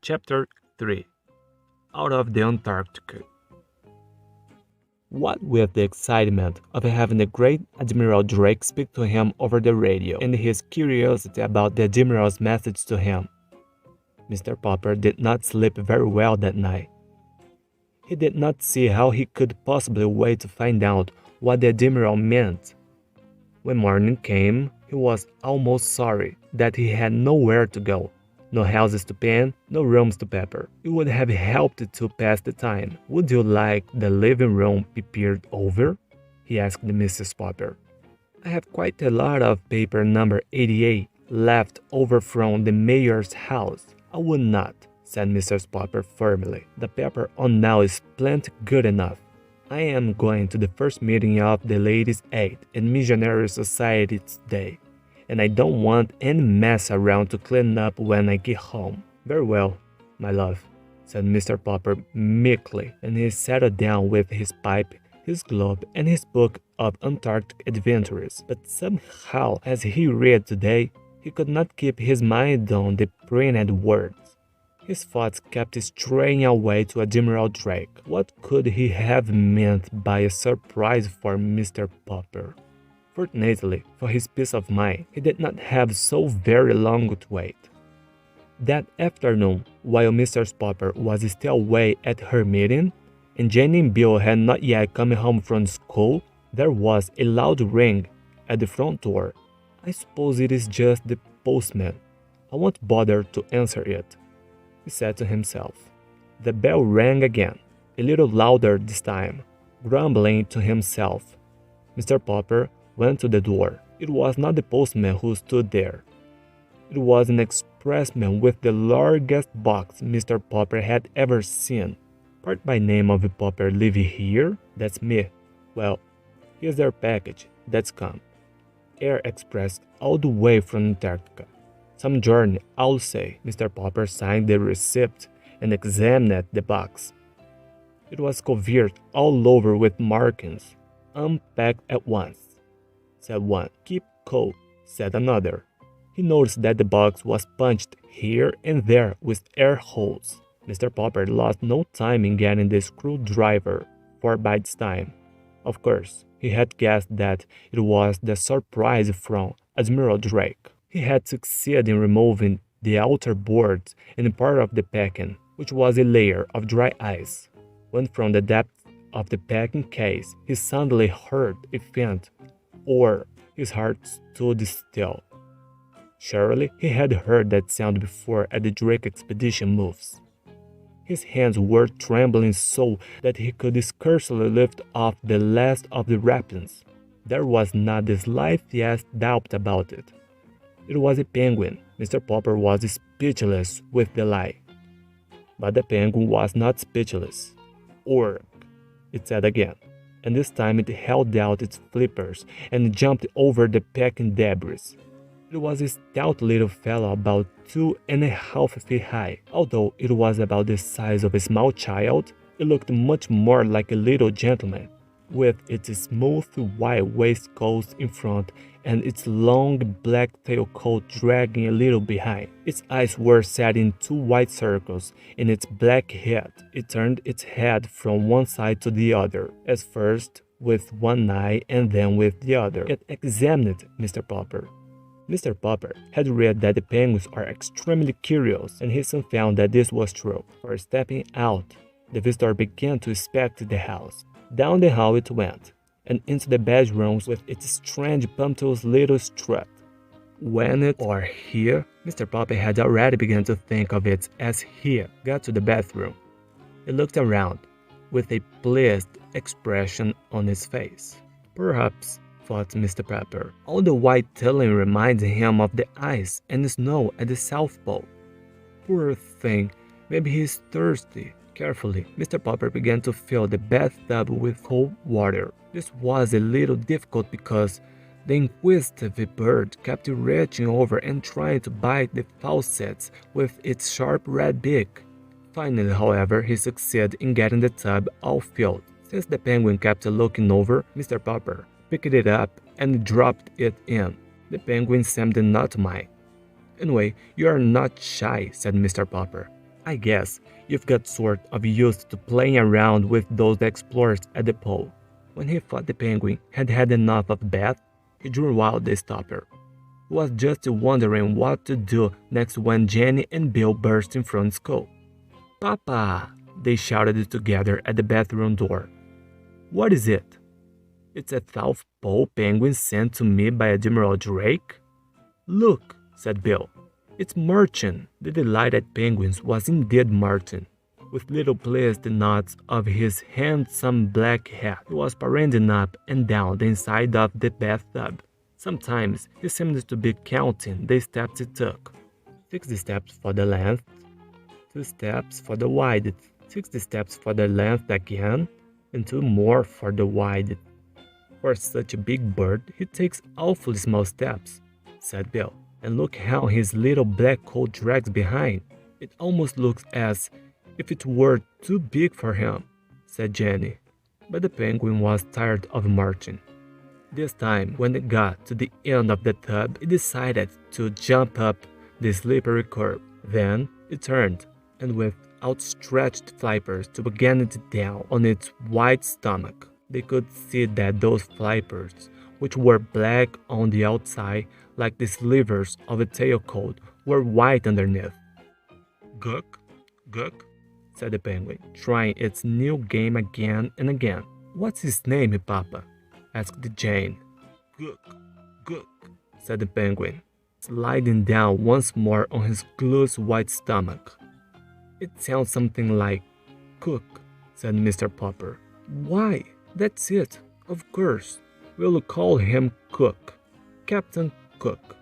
Chapter 3 Out of the Antarctica. What with the excitement of having the great Admiral Drake speak to him over the radio and his curiosity about the Admiral's message to him, Mr. Popper did not sleep very well that night. He did not see how he could possibly wait to find out what the Admiral meant. When morning came, he was almost sorry that he had nowhere to go. No houses to paint, no rooms to pepper. It would have helped to pass the time. Would you like the living room papered over? He asked Mrs. Popper. I have quite a lot of paper number 88 left over from the mayor's house. I would not, said Mrs. Popper firmly. The paper on now is plenty good enough. I am going to the first meeting of the Ladies' Aid and Missionary Society today, and I don't want any mess around to clean up when I get home. Very well, my love, said Mr. Popper meekly, and he settled down with his pipe, his globe, and his book of Antarctic adventures. But somehow, as he read today, he could not keep his mind on the printed words. His thoughts kept straying away to Admiral Drake. What could he have meant by a surprise for Mr. Popper? Fortunately for his peace of mind, he did not have so very long to wait. That afternoon, while Mrs. Popper was still away at her meeting, and Jane and Bill had not yet come home from school, there was a loud ring at the front door. I suppose it is just the postman. I won't bother to answer it, he said to himself. The bell rang again, a little louder this time. Grumbling to himself, Mr. Popper went to the door. It was not the postman who stood there. It was an expressman with the largest box Mr. Popper had ever seen. Part by name of Popper live here? That's me. Well, here's their package. That's come. Air Express all the way from Antarctica. Some journey, I'll say. Mr. Popper signed the receipt and examined the box. It was covered all over with markings. Unpacked at once, said one. Keep cool, said another. He noticed that the box was punched here and there with air holes. Mr. Popper lost no time in getting the screwdriver, for by this time, of course, he had guessed that it was the surprise from Admiral Drake. He had succeeded in removing the outer boards and part of the packing, which was a layer of dry ice. When from the depth of the packing case, he suddenly heard a faint, or his heart stood still. Surely he had heard that sound before at the Drake expedition moves. His hands were trembling so that he could scarcely lift off the last of the wrappings. There was not the slightest doubt about it. It was a penguin. Mr. Popper was speechless with delight. But the penguin was not speechless. Org, it said again, and this time it held out its flippers and jumped over the packing debris. It was a stout little fellow about 2.5 feet high. Although it was about the size of a small child, it looked much more like a little gentleman, with its smooth white waistcoat in front and its long black tailcoat dragging a little behind. Its eyes were set in two white circles in its black head. It turned its head from one side to the other, at first with one eye and then with the other. It examined Mr. Popper. Mr. Popper had read that the penguins are extremely curious, and he soon found that this was true. For stepping out, the visitor began to inspect the house. Down the hall it went, and into the bedrooms with its strange bumptious little strut. When it or here, Mr. Popper had already begun to think of it as he got to the bathroom. He looked around, with a pleased expression on his face. Perhaps, thought Mr. Popper, all the white tiling reminds him of the ice and snow at the South Pole. Poor thing, maybe he's thirsty. Carefully, Mr. Popper began to fill the bathtub with cold water. This was a little difficult because the inquisitive bird kept reaching over and trying to bite the faucets with its sharp red beak. Finally, however, he succeeded in getting the tub all filled. Since the penguin kept looking over, Mr. Popper picked it up and dropped it in. The penguin seemed not to mind. Anyway, you are not shy, said Mr. Popper. I guess you've got sort of used to playing around with those explorers at the pole. When he thought the penguin had had enough of Beth, he drew out the stopper. He was just wondering what to do next when Jenny and Bill burst in front school. "Papa!" they shouted together at the bathroom door. "What is it?" "It's a South Pole penguin sent to me by Admiral Drake." "Look," said Bill. "It's Martin." The delighted penguin was indeed Martin. With little pleased nods of his handsome black head, he was parading up and down the inside of the bathtub. Sometimes he seemed to be counting the steps he took. 60 steps for the length, 2 steps for the width, 60 steps for the length again, and 2 more for the width. "For such a big bird, he takes awfully small steps," said Bill. "And look how his little black coat drags behind. It almost looks as if it were too big for him," said Jenny. But the penguin was tired of marching. This time, when it got to the end of the tub, it decided to jump up the slippery curb. Then it turned, and with outstretched flippers to began it down on its white stomach. They could see that those flippers, which were black on the outside like the slivers of a tailcoat, were white underneath. "Guk, guk," said the penguin, trying its new game again and again. "What's his name, Papa?" asked Jane. "Guk, guk," said the penguin, sliding down once more on his loose white stomach. "It sounds something like cook," said Mr. Popper. "Why, that's it, of course. We'll call him Cook. Captain Cook."